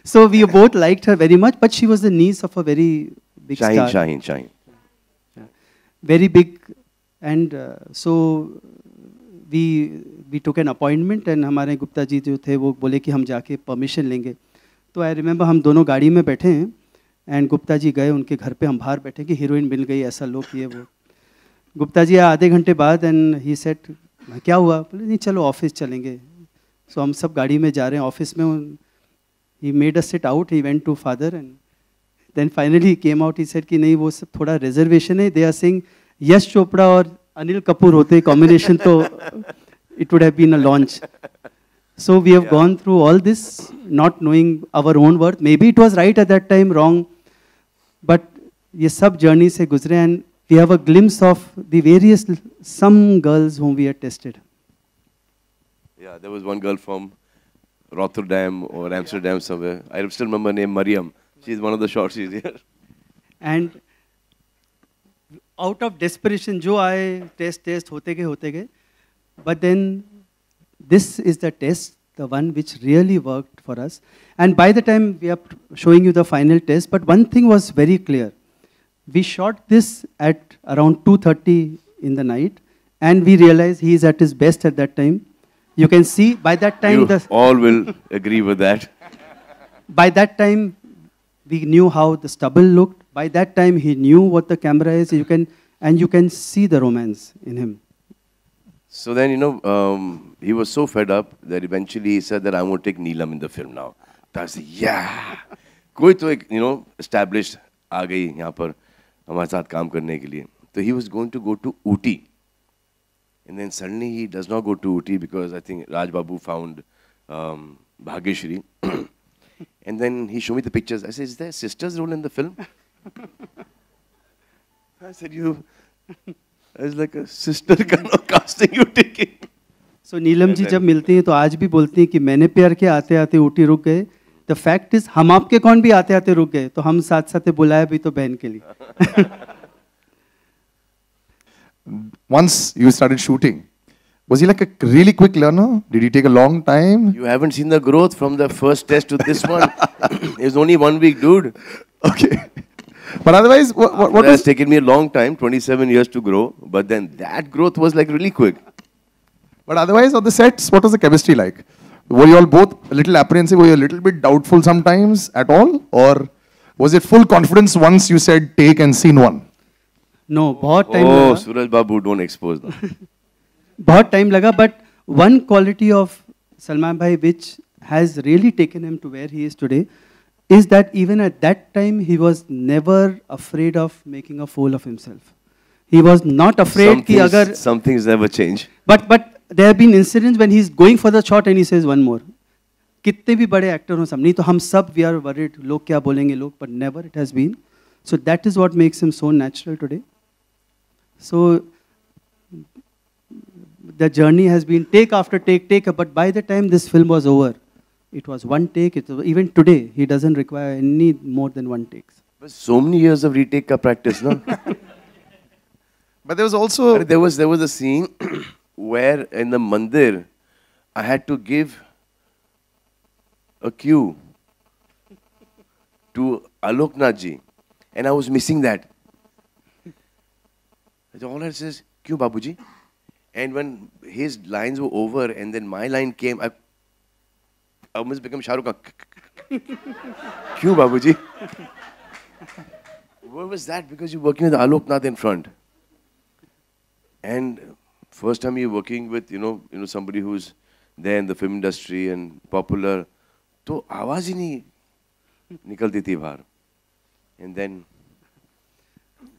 So we both liked her very much, but she was the niece of a very big star. Shaheen. Very big, and so we took an appointment, and हमारे गुप्ता जी जो थे वो बोले कि हम जाके permission लेंगे. तो I remember हम दोनों गाड़ी में बैठे हैं, and गुप्ता जी गए उनके घर पे, हम बाहर बैठे कि हीरोइन मिल गई, ऐसा लोग किए वो. गुप्ता जी आधे घंटे बाद, and he said क्या हुआ? बोले नहीं चलो ऑफिस चलेंगे. So हम सब गाड़ी में जा रहे हैं ऑफिस में. He made us sit out. He went to father, and then finally he came out. He said कि नहीं वो सब थोड़ा reservation है. They are saying Yash Chopra और अनिल कपूर होते combination तो it would have been a launch. So we have gone through all this, not knowing our own worth. Maybe it was right at that time, wrong. But ये सब journey से गुजरे, and we have a glimpse of the various some girls whom we had tested. Yeah, there was one girl from Rotterdam or Amsterdam somewhere. I still remember her name, Mariam. She's one of the shorts. She's here. And out of desperation, जो आए test होते गए. But then this is the test, the one which really worked for us. And by the time we are showing you the final test, but one thing was very clear. We shot this at around 2:30 in the night, and we realized he is at his best at that time. You can see by that time You all will agree with that. By that time we knew how the stubble looked. By that time he knew what the camera is. You can see the romance in him. So then, he was so fed up that eventually he said that I want to take Neelam in the film now. So I said, yeah. कोई तो एक, established आ गई यहाँ पर हमारे साथ काम करने के लिए. So he was going to go to Ooty. And then suddenly he does not go to Ooty because I think Raj Babu found Bhagyashri. And then he showed me the pictures. I said, is there a sister's role in the film? I said, it's like a sister kind of casting you taking. So Neelam ji जब मिलती हैं तो आज भी बोलती हैं कि मैंने प्यार किया आते आते ऊटी रुक गए. The fact is हम आपके कौन भी आते आते रुक गए. तो हम साथ साथ बुलाया भी तो बहन के लिए. Once you started shooting, was he like a really quick learner? Did he take a long time? You haven't seen the growth from the first test to this one. It's only 1 week, dude. Okay. But otherwise, what it has taken me a long time, 27 years to grow. But then that growth was like really quick. But otherwise, on the sets, what was the chemistry like? Were you all both a little apprehensive? Were you a little bit doubtful sometimes at all? Or was it full confidence once you said take and scene one? No, बहुत time लगा. लगा. Suraj Babu, don't expose them. बहुत time लगा, but one quality of Salman Bhai which has really taken him to where he is today is that even at that time he was never afraid of making a fool of himself. He was not afraid कि अगर some things never change. But there have been incidents when he's going for the shot and he says one more. कितने भी बड़े actor हो सब नहीं तो हम सब we are worried लोग क्या बोलेंगे लोग, but never it has been. So that is what makes him so natural today. So the journey has been take after take, but by the time this film was over, it was one take. Even today, he doesn't require any more than one take. But so many years of retake ka practice, no? But there was also... There was a scene where in the mandir, I had to give a cue to Alok Nath ji, and I was missing that. All I says, "Kyun Babuji?" And when his lines were over and then my line came, I almost became Shah Rukh Khan. "Kyun Babuji?" Where was that? Because you're working with Alok Nath in front. And first time you're working with, somebody who's there in the film industry and popular, तो आवाज ही नहीं निकलती थी बाहर. And then,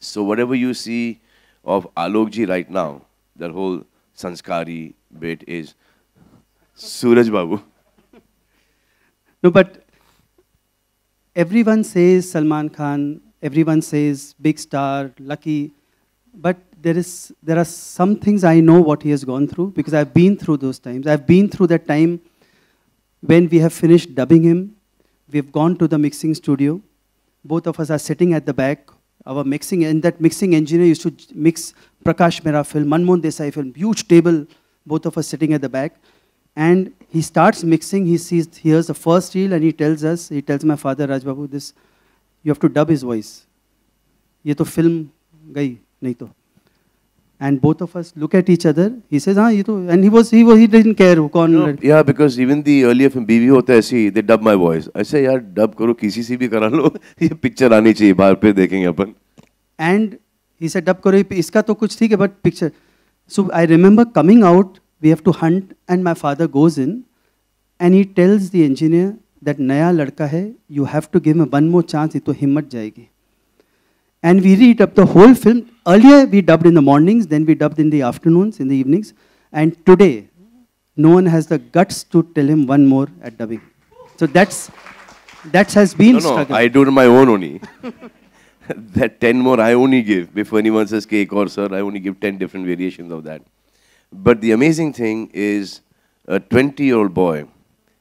so whatever you see of Alok ji right now, that whole sanskari bit is Suraj Babu. No, but everyone says Salman Khan, everyone says big star, lucky, but there are some things I know what he has gone through because I've been through those times. I've been through that time when we have finished dubbing him. We've gone to the mixing studio. Both of us are sitting at the back. Our mixing, and that mixing engineer used to mix Prakash Mehra film, Manmohan Desai film, huge table, both of us sitting at the back. And he starts mixing, hears the first reel and he tells my father, Raj Babu, this, you have to dub his voice. ये तो film गई, नहीं तो. And both of us look at each other. He says, हाँ ये तो, and he didn't care who कौन. Yeah, because even the earlier film बीवी होता है ऐसी, they dub my voice. I say यार dub करो किसी से भी करा लो, ये picture आनी चाहिए बाहर पे देखेंगे अपन. And he said dub करो, इसका तो कुछ ठीक है, but picture. So I remember coming out, we have to hunt, and my father goes in, and he tells the engineer that नया लड़का है, you have to give him one more chance, ये तो हिम्मत जाएगी. And we read up the whole film. Earlier we dubbed in the mornings, then we dubbed in the afternoons, in the evenings. And today, no one has the guts to tell him one more at dubbing. So that has been struggle. I do it on my own only. That 10 more I only give. Before anyone says cake or sir, I only give 10 different variations of that. But the amazing thing is a 20-year-old boy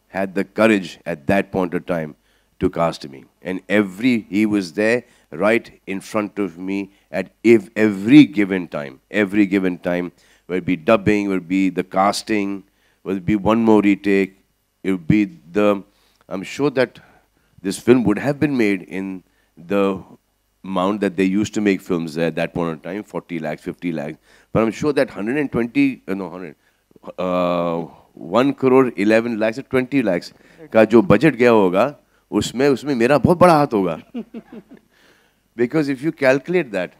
had the courage at that point of time to cast me. And he was there right in front of me at every given time, whether it be dubbing, whether it be the casting, whether it be one more retake, it would be I'm sure that this film would have been made in the amount that they used to make films at that point in time, 40 lakhs, 50 lakhs. But I'm sure that 1 crore 11 lakhs or 20 lakhs का जो budget गया होगा, उसमें मेरा बहुत बड़ा हाथ होगा. Because if you calculate that,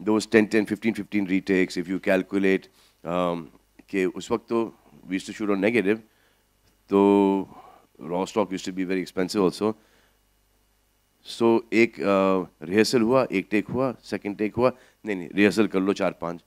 those 10, 15 retakes, if you calculate कि उस वक्त तो we used to shoot on negative, तो raw stock used to be very expensive also. So एक rehearsal हुआ, एक take हुआ, second take हुआ, नहीं rehearsal कर लो 4-5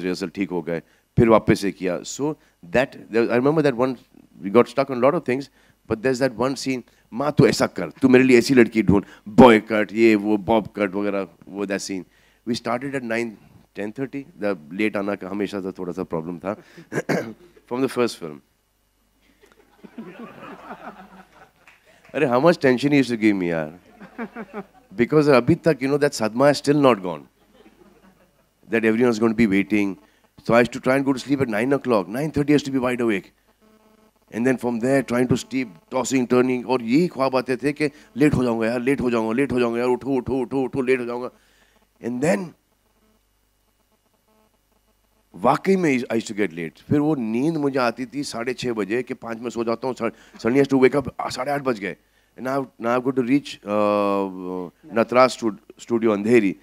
rehearsal ठीक हो गए, फिर वापस से किया. So that I remember that one, we got stuck on a lot of things, but there's that one scene. माँ तू ऐसा कर, तू मेरे लिए ऐसी लड़की ढूंढ, बॉय कट, ये वो बॉब कट वगैरह, वो that scene. We started at 9-10:30. The late आना का हमेशा से थोड़ा सा प्रॉब्लम था फ्रॉम द फर्स्ट फिल्म. अरे how much tension used to give me यार, बिकॉज अभी तक यू नो दैट सदमा is still not gone, that everyone is going to be waiting. So I used to try and go to sleep at 9 o'clock. 9:30 has to be wide awake. And then from there trying to sleep, tossing, turning, और यही ख्वाब आते थे कि late हो जाऊंगा यार, late हो जाऊंगा यार, उठो, लेट हो जाऊंगा. And then वाकई में I used to get late. फिर वो नींद मुझे आती थी 6:30 बजे कि 5 में सो जाता हूँ, suddenly I have to wake up 8:30 बज गए. And now I've got to reach Natras studio Andheri.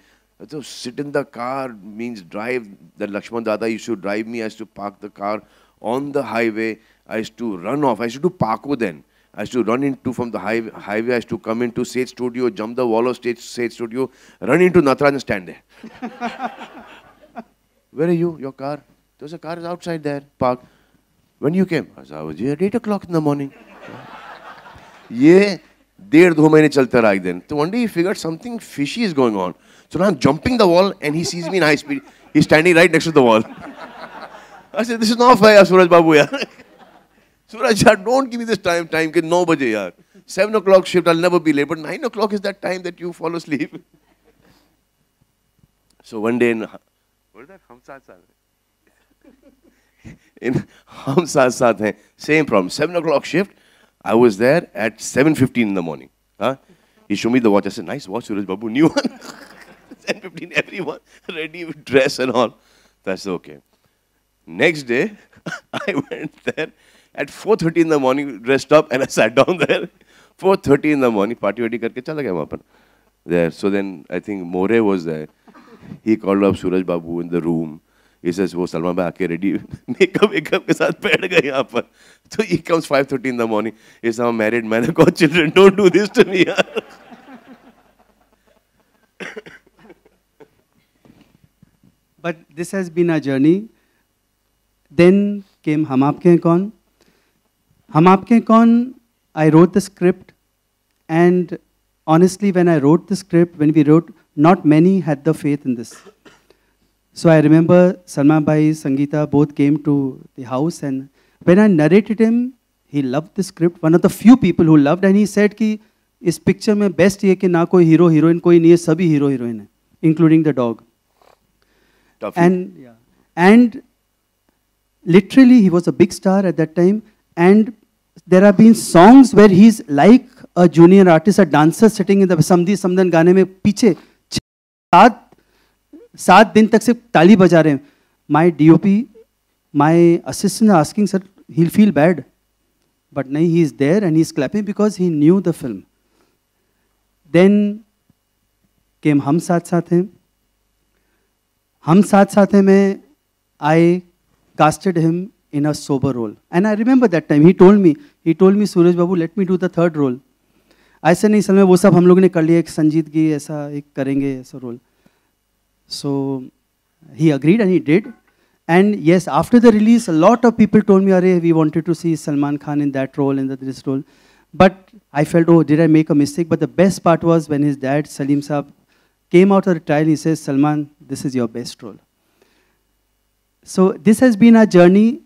So sit in the car means drive. That Lakshman Dada used to drive me. I used to park the car on the highway. I used to run off. I used to do parkour then. I used to run into from the highway. I used to come into State Studio, jump the wall of State Studio, run into Nathraj and stand there. Where are you? Your car? There's a car is outside there, parked. When you came? I was here at 8 o'clock in the morning. ये 1.5-2 महीने चलता रहा then. So one day he figured something fishy is going on. So now I'm jumping the wall and he sees me in high speed. He's standing right next to the wall. I said, this is not fair, Suraj Babu. Yaar. Suraj, yaar, don't give me this time ke 9 baje yaar. 7 o'clock shift, I'll never be late. But 9 o'clock is that time that you fall asleep. So one day in, what is that? Hum Saath Saath Hain. In Hum Saath Saath Hain, same problem. 7 o'clock shift, I was there at 7:15 in the morning. Huh? He showed me the watch. I said, nice watch, Suraj Babu, new one. 7:15, everyone ready with dress and all. That's okay. Next day, I went there at 4:30 in the morning, dressed up, and I sat down there. 4:30 in the morning, party karke chala gaya wahan par. There. So then I think More was there. He called up Suraj Babu in the room. He says, "Wo Salman bhai aake ready, makeup ke saath baith gaye yahan par." So he comes 5:30 in the morning. He says, "I'm married man, I've got children. Don't do this to me." But this has been a journey. Then came Hum Aapke Hain Kaun. Hum Aapke Hain Kaun, I wrote the script, and honestly, when I wrote the script, when we wrote, not many had the faith in this. So I remember Salman Bhai, Sangeeta both came to the house, and when I narrated him, he loved the script. One of the few people who loved, and he said कि इस picture में best ये कि ना कोई hero heroine कोई नहीं है, सभी hero heroine है, including the dog. Tough. And literally he was a big star at that time, and there have been songs where he's like a junior artist, a dancer sitting in the समधी समदन गाने में पीछे 7 दिन तक सिर्फ ताली बजा रहे हैं. My DOP, my assistant asking, sir, he'll feel bad. But nahi, he's there and he's clapping because he knew the film. Then came Hum Saath Saath Hain. Hum Saath Saath Hain mein I casted him in a sober role. And I remember that time, he told me, Suraj Babu, let me do the third role. I said, नहीं सल में वो सब हम लोगों ने कर लिया, एक संजीदगी ऐसा एक करेंगे ऐसा role. So he agreed and he did. And yes, after the release, a lot of people told me, Arey, we wanted to see Salman Khan in that role, in this role. But I felt, oh, did I make a mistake? But the best part was when his dad, Salim Saab, came out of the trial, he says, Salman, this is your best role. So this has been our journey.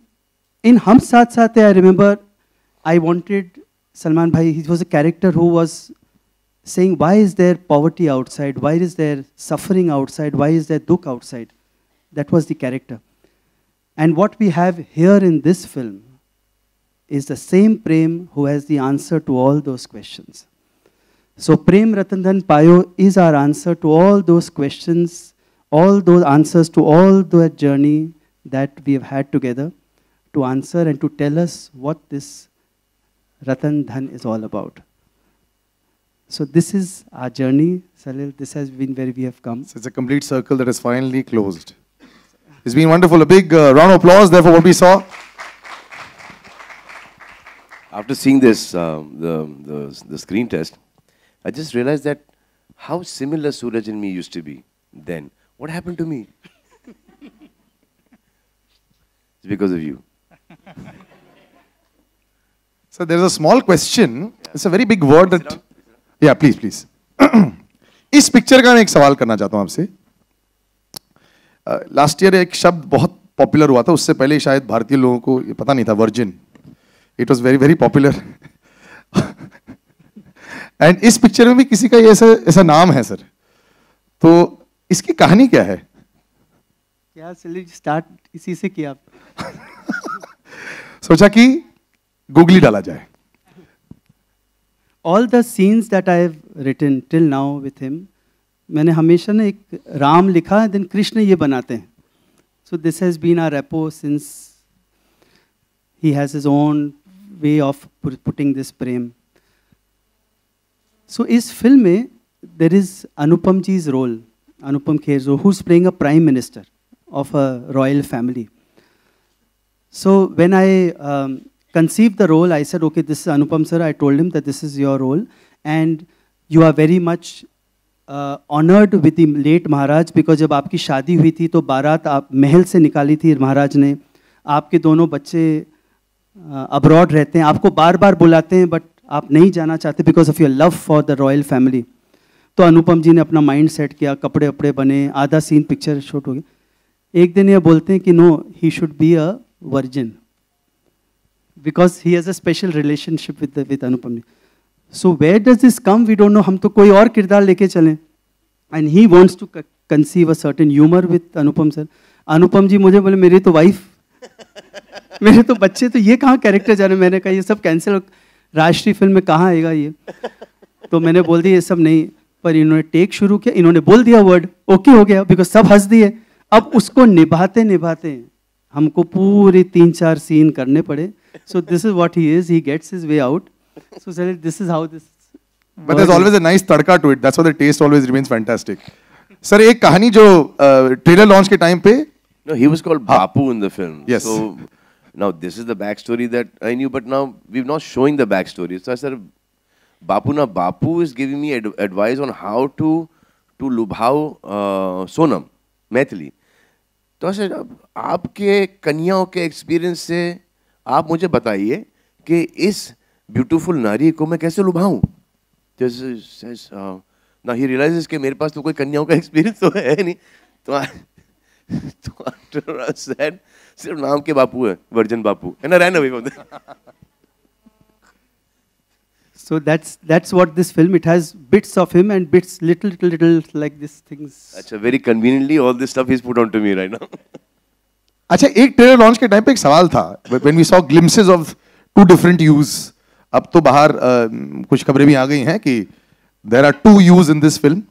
In Hum Saath Saath Hain, I remember I wanted Salman Bhai, he was a character who was saying, why is there poverty outside? Why is there suffering outside? Why is there dukh outside? That was the character. And what we have here in this film is the same Prem who has the answer to all those questions. So Prem Ratan Dhan Payo is our answer to all those questions, all those answers to all the journey that we have had together to answer and to tell us what this Ratan Dhan is all about. So this is our journey, Salil. This has been where we have come. So it's a complete circle that is finally closed. It's been wonderful. A big round of applause there for what we saw. After seeing this, the screen test, I just realized that how similar Suraj and me used to be then. What happened to me? It's because of you. So there's a small question. It's a very big word that... Yeah, please, please. इस picture का मैं एक सवाल करना चाहता हूँ आपसे. Last year एक शब्द बहुत पॉपुलर हुआ था, उससे पहले शायद भारतीय लोगों को ये पता नहीं था, virgin. It was very very popular. And इस पिक्चर में भी किसी का ये ऐसा नाम है सर. तो इसकी कहानी क्या है? क्या चलिए स्टार्ट इसी से किया. सोचा कि गूगली डाला जाए. All the scenes that I have written till now with him, मैंने हमेशा ना एक राम लिखा, then कृष्ण ये बनाते हैं. So this has been our rapport since he has his own way of putting this Prem. So इस फिल्म में there is Anupam ji's role, Anupam Kher's role, who's playing a prime minister of a royal family. So when I conceived the role, I said, okay, this is Anupam sir. I told him that this is your role and you are very much honored with the late Maharaj because जब आपकी शादी हुई थी तो बारात आप महल से निकाली थी महाराज ने. आपके दोनों बच्चे अब्रॉड रहते हैं, आपको बार बार बुलाते हैं बट आप नहीं जाना चाहते because of your love for the royal family. तो अनुपम जी ने अपना माइंड सेट किया, कपड़े वपड़े बने, आधा सीन पिक्चर शूट हो गया. एक दिन ये बोलते हैं कि no, he should be a virgin because he has a special relationship with Anupam ji. So where does this come? We don't know. हम तो कोई और किरदार लेके चलें. And he wants to conceive a certain humor with Anupam sir. Anupam ji मुझे बोले मेरी तो वाइफ, मेरे तो बच्चे, तो ये कहाँ कैरेक्टर जा रहे हैं. मैंने कहा ये सब कैंसिल, राष्ट्रीय फिल्म में कहाँ आएगा ये. तो मैंने बोल दिया ये सब नहीं. पर इन्होंने टेक शुरू किया, इन्होंने बोल दिया वर्ड, ओके हो गया बिकॉज सब हंस दिए. अब उसको निभाते निभाते हमको पूरे 3-4 सीन करने पड़े. So this is what he is. He gets his way out. So this is how this. But there's always a nice tadka to it. That's why the taste always remains fantastic. Sir, एक कहानी जो trailer launch के time पे. No, he was called Bapu in the film. Yes. So now this is the backstory that I knew, but now we're not showing the backstory. So I said, Bapu is giving me advice on how to lubhao Sonam, Maithili. तो I said, आपके कन्याओं के experience से आप मुझे बताइए कि इस ब्यूटीफुल नारी को मैं कैसे लुभाऊं. ना ही रियलाइजेस कि मेरे पास तो कोई कन्याओं का एक्सपीरियंस तो है नहीं. तो सेड सिर्फ नाम के बापू है, virgin Bapu, and I ran away from there. So that's what this film. It has bits of him and bits little like these things. अच्छा, very conveniently all this stuff is put onto me right now. अच्छा, एक trailer launch के time पे एक सवाल था. When we saw glimpses of two different yous. अब तो बाहर कुछ खबरें भी आ गई हैं कि there are two yous in this film.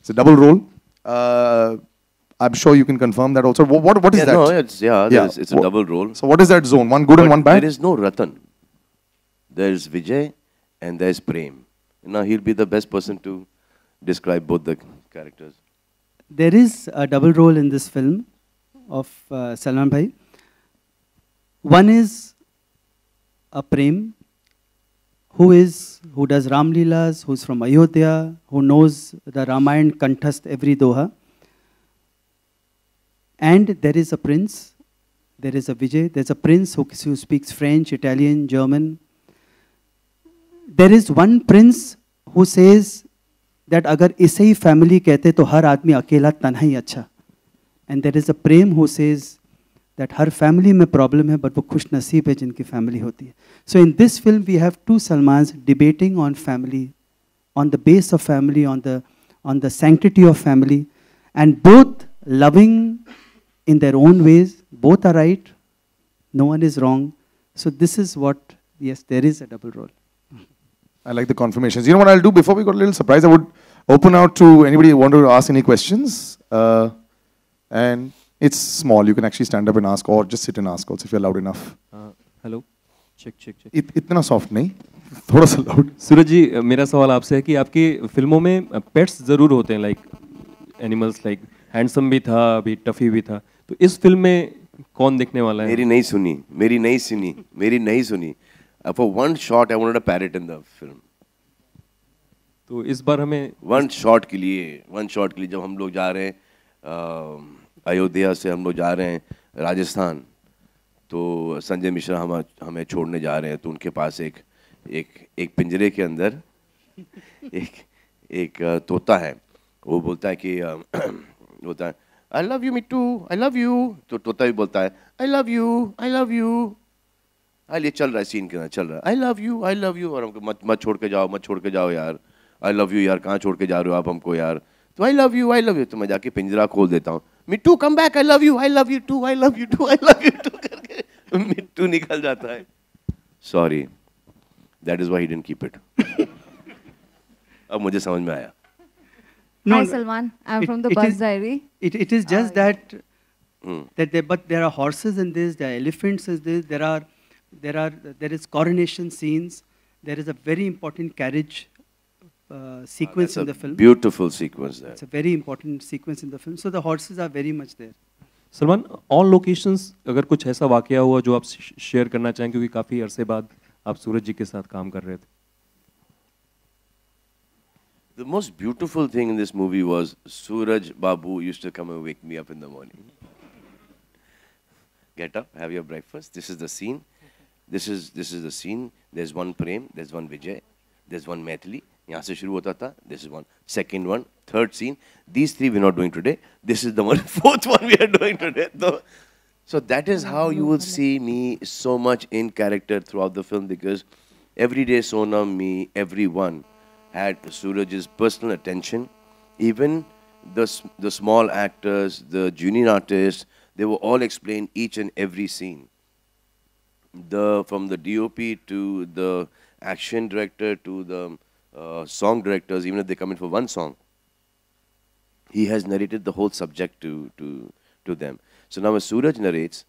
It's a double role. I'm sure you can confirm that also. What is Yeah, that? no, it's a double role. So what is that zone? One good and But one bad? there is no Ratan. There's Vijay and there's Prem. Now he'll be the best person to describe both the characters. There is a double role in this film of Salman Bhai. One is a Prem who does Ram Leelas, who's from Ayodhya, who knows the Ramayana Kanthast every doha. And there is a prince, there is a Vijay, there's a prince who speaks French, Italian, German. There is one prince who says that अगर इसे ही family कहते तो हर आदमी अकेला तन्हा ही अच्छा. And there is a Prem who says that her family में problem है but वो खुश नसीब है जिनकी family होती है. So in this film we have two Salmans debating on family, on the base of family, on the sanctity of family, and both loving in their own ways. Both are right. No one is wrong. So this is what, yes, there is a double role. I like the confirmations. You know what I'll do before we got a little surprise? I would open out to anybody who want to ask any questions. And it's small. You can actually stand up and ask or just sit and ask also if you're loud enough. Hello check check check इतना soft नहीं, थोड़ा सा loud. सूरज जी मेरा सवाल आपसे है कि आपकी फिल्मों में पेट्स ज़रूर होते हैं, लाइक एनिमल्स, लाइक हैंडसम भी था, अभी टफी भी था, तो इस फिल्म में कौन देखने वाला है? मेरी नहीं सुनी. For one shot I wanted a parrot in the film. तो इस बार हमें one shot के लिए जब हम लोग जा रहे हैं अयोध्या से हम लोग जा रहे हैं राजस्थान, तो संजय मिश्रा हमें छोड़ने जा रहे हैं, तो उनके पास एक पिंजरे के अंदर एक तोता है. वो बोलता है कि बोलता है I love you Mittu, I love you. तो तोता भी बोलता है I love you. ये चल रहा है सीन के अंदर चल रहा है I love you और हमको मत छोड़ के जाओ यार, I love you यार, कहाँ छोड़ के जा रहे हो आप हमको यार, तो I love you. तो मैं जाके पिंजरा खोल देता हूँ, मिट्टू come back, I love you too करके मिट्टू निकल जाता है. Sorry, that is why he didn't keep it. अब मुझे समझ में आया. Hi Salman, I'm from the Buzz Diary. It is just that but there are horses in this, there are elephants in this, there is coronation scenes, there is a very important carriage sequence in the film. Beautiful sequence there. It's a very important sequence in the film. So the horses are very much there. Salman, on locations अगर कुछ ऐसा वाकया हुआ जो आप share करना चाहें, क्योंकि काफ़ी अरसे बाद आप सूरज जी के साथ काम कर रहे थे. The most beautiful thing in this movie was Suraj Babu used to come and wake me up in the morning. Get up, have your breakfast. This is the scene. This is the scene. There's one Prem, there's one Vijay, there's one Maithili. यहाँ से शुरू होता था. This is one. Second one, third scene. These three we're not doing today. This is the one, fourth one we are doing today. So that is how you will see me so much in character throughout the film, because every day Sonam, me, everyone had Suraj's personal attention. Even the small actors, the junior artists, they were all explained each and every scene. From the DOP to the action director to the song directors, even if they come in for one song, he has narrated the whole subject to them. So now when Suraj narrates,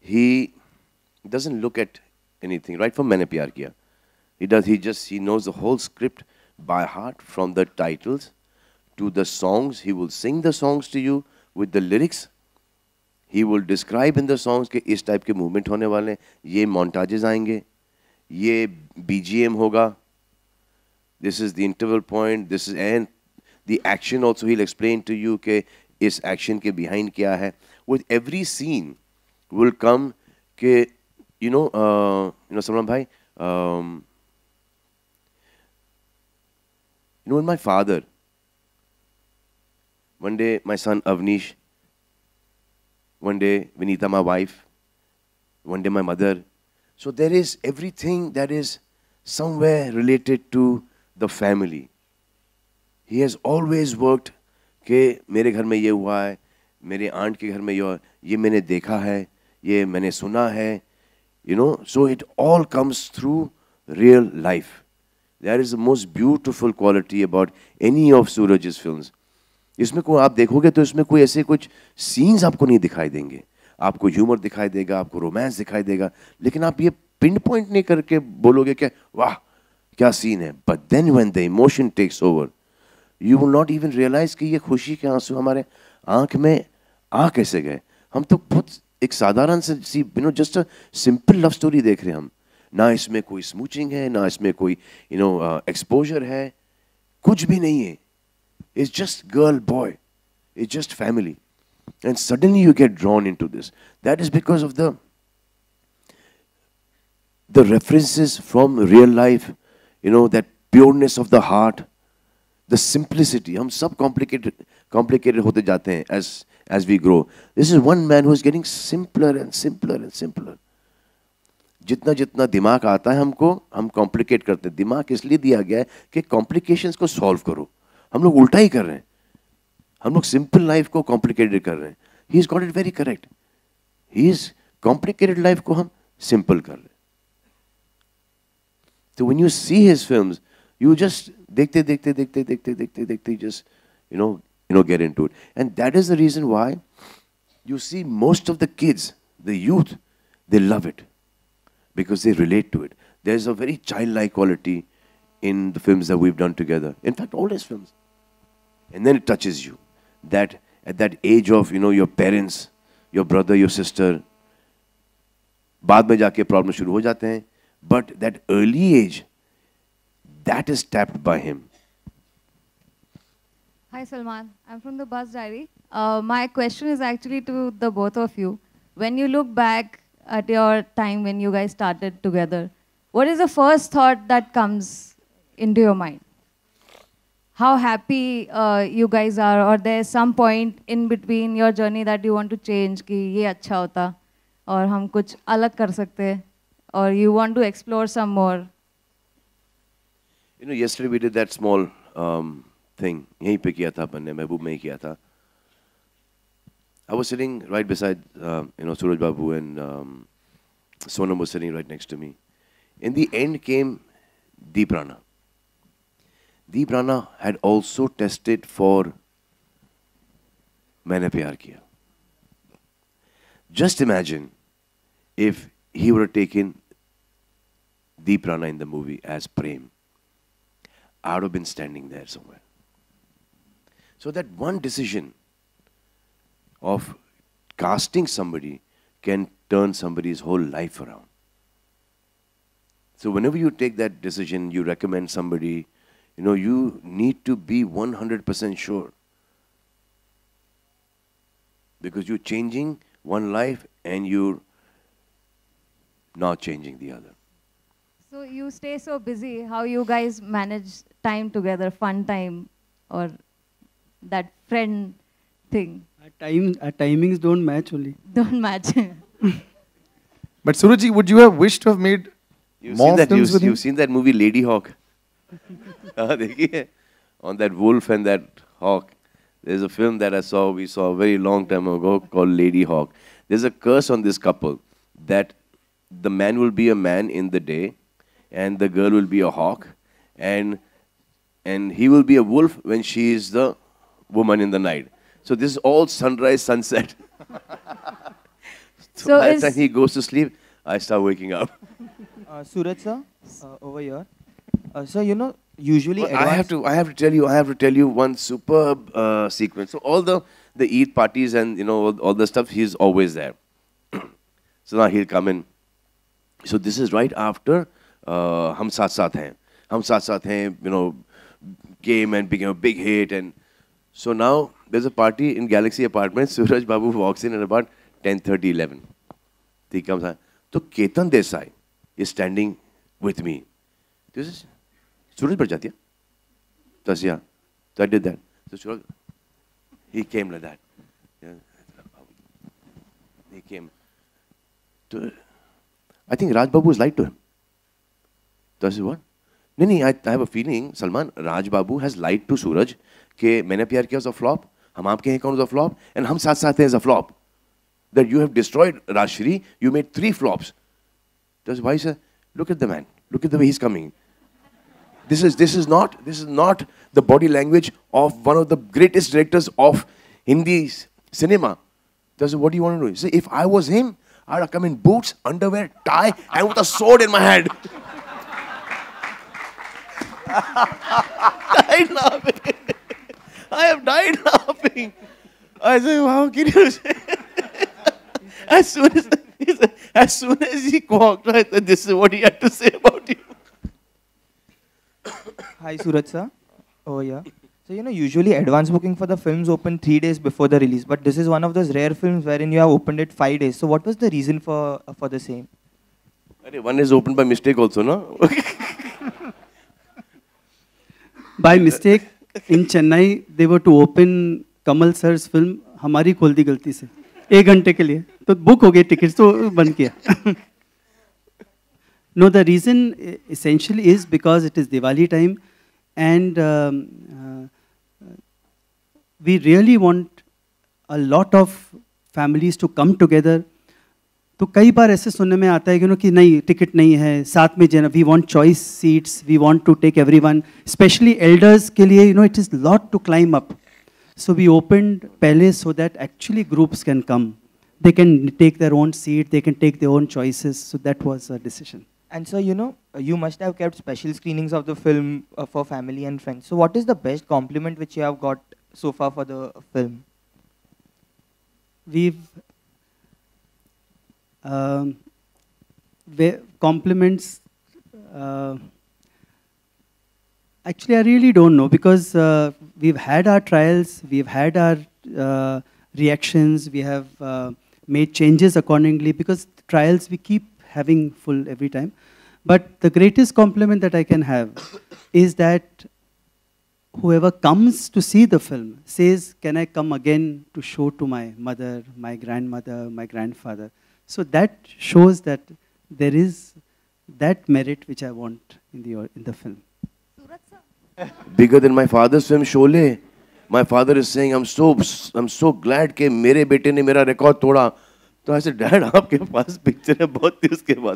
he doesn't look at anything. Right from Maine Pyar Kiya, he knows the whole script by heart, from the titles to the songs. He will sing the songs to you with the lyrics. He will describe in the songs कि इस type के movement होने वाले हैं, ये montages आएंगे, ये BGM होगा, this is the interval point, this is, and the action also he'll explain to you कि इस action के behind क्या है. With every scene will come कि Salman bhai, when my father, one day my son Avnish, one day Vinita, my wife, one day my mother. So there is everything that is somewhere related to the family. He has always worked कि मेरे घर में ये हुआ है, मेरे aunt के घर में ये मैंने देखा है, ये मैंने सुना है. You know, so it all comes through real life. That is the most beautiful quality about any of Suraj's films. इसमें कोई आप देखोगे तो इसमें कोई ऐसे कुछ सीन्स आपको नहीं दिखाई देंगे, आपको ह्यूमर दिखाई देगा, आपको रोमांस दिखाई देगा, लेकिन आप ये पिन पॉइंट नहीं करके बोलोगे कि वाह क्या सीन है. But then when the emotion takes over, you will not even realise कि ये खुशी के आंसू हमारे आंख में आ कैसे गए. हम तो बहुत एक साधारण सी just a simple love story देख रहे हैं हम. ना इसमें कोई स्मूचिंग है, ना इसमें कोई एक्सपोजर है, कुछ भी नहीं है. It's just girl, boy. It's just family. And suddenly you get drawn into this. That is because of the references from real life, that pureness of the heart, the simplicity. हम सब complicated होते जाते हैं as we grow. This is one man who is getting simpler and simpler and simpler. जितना जितना दिमाग आता है हमको, हम कॉम्प्लिकेट करते हैं. दिमाग इसलिए दिया गया है कि कॉम्प्लिकेशंस को सॉल्व करो. हम लोग उल्टा ही कर रहे हैं. हम लोग सिंपल लाइफ को कॉम्प्लिकेटेड कर रहे हैं. He is got it very correct. He is complicated life को हम सिंपल कर रहे हैं. तो when you see his films, you just देखते देखते देखते देखते देखते देखते just get into it. And that is the reason why you see most of the kids, the youth, they love it because they relate to it. There's a very childlike quality in the films that we've done together. In fact, all his films. And then it touches you. That at that age of, your parents, your brother, your sister, बाद में जाके problem शुरू हो जाते हैं. But that early age, that is tapped by him. Hi Salman, I'm from the Buzz Diary. My question is actually to the both of you. When you look back at your time when you guys started together, what is the first thought that comes into your mind? How happy you guys are, or there's some point in between your journey that you want to change कि ये अच्छा होता और हम कुछ अलग कर सकते, or you want to explore some more? Yesterday we did that small thing. यहीं पे किया था अपन ने, महबूब में ही किया था. I was sitting right beside Suraj Babu, and Sonam was sitting right next to me. In the end came Deep Rana. Deep Rana had also tested for Maine Pyar Kiya. Just imagine if he would have taken Deep Rana in the movie as Prem. I would have been standing there somewhere. So that one decision of casting somebody can turn somebody's whole life around. So whenever you take that decision, you recommend somebody, you need to be 100% sure. Because you're changing one life and you're not changing the other. So you stay so busy, how you guys manage time together, fun time, or that friend thing? Our timings don't match only. Don't match. But Surajji, would you have wished to have made more films with him? You've seen that movie Lady Hawk? On that wolf and that hawk. There's a film that we saw a very long time ago called Lady Hawk. There's a curse on this couple that the man will be a man in the day and the girl will be a hawk, and he will be a wolf when she is the woman in the night. So this is all sunrise, sunset. So by the time he goes to sleep, I start waking up. Suraj sir, over here. So usually well, I have to tell you one superb sequence. So all the Eid parties and all the stuff, he's always there. So now he'll come in. So this is right after Hum Saath Saath Hain. Hum Saath Saath Hain, came and became a big hit, and so now there's a party in Galaxy Apartments. Suraj Babu walks in at about 10:30, 11. He comes out. So Ketan Desai is standing with me. This is Suraj Barjatiya. So yeah. So I did that. So Suraj, he came like that. Yeah. He came. I think Raj Babu has lied to him. So I said, what? No, I have a feeling, Salman, Raj Babu has lied to Suraj कि मैंने प्यार किया was a flop, हम आपके हैं कौन was a flop, and हम साथ साथ हैं as a flop. That you have destroyed Rajshri, you made 3 flops. Does why sir? Look at the man. Look at the way he's coming. This is not the body language of one of the greatest directors of Hindi cinema. Does what do you want to do? See, if I was him, I'd have come in boots, underwear, tie, and with a sword in my hand. Died laughing. I have died laughing. I said, how can you say? As soon as he walked, I said, this is what he had to say about you. Hi, Suraj sir. Oh, yeah. So, usually advance booking for the films open 3 days before the release, but this is one of those rare films wherein you have opened it 5 days. So, what was the reason for the same? One is opened by mistake also, no? By mistake, in Chennai, they were to open Kamal sir's film, हमारी खोल दी गलती से 1 घंटे के लिए, तो book हो गए टिकट्स, तो बंद किया. No, the reason essentially is because it is Diwali time, and we really want a lot of families to come together. तो कई बार ऐसे सुनने में आता है कि नहीं टिकट नहीं है, साथ में we want choice seats, we want to take everyone, especially elders के लिए it is lot to climb up. So we opened पहले so that actually groups can come, they can take their own seat, they can take their own choices. So that was a decision. And so, you must have kept special screenings of the film for family and friends. So, what is the best compliment which you have got so far for the film? We've compliments. Actually, I really don't know, because we've had our trials, we've had our reactions, we have made changes accordingly, because trials we keep having full every time. But the greatest compliment that I can have is that whoever comes to see the film says, can I come again to show to my mother, my grandmother, my grandfather? So that shows that there is that merit which I want in the film. Bigger than my father's film, Sholay. My father is saying, I'm so glad कि मेरे बेटे ने मेरा record तोड़ा. तो I said, Dad, आपके पास picture है बहुत थी उसके बाद.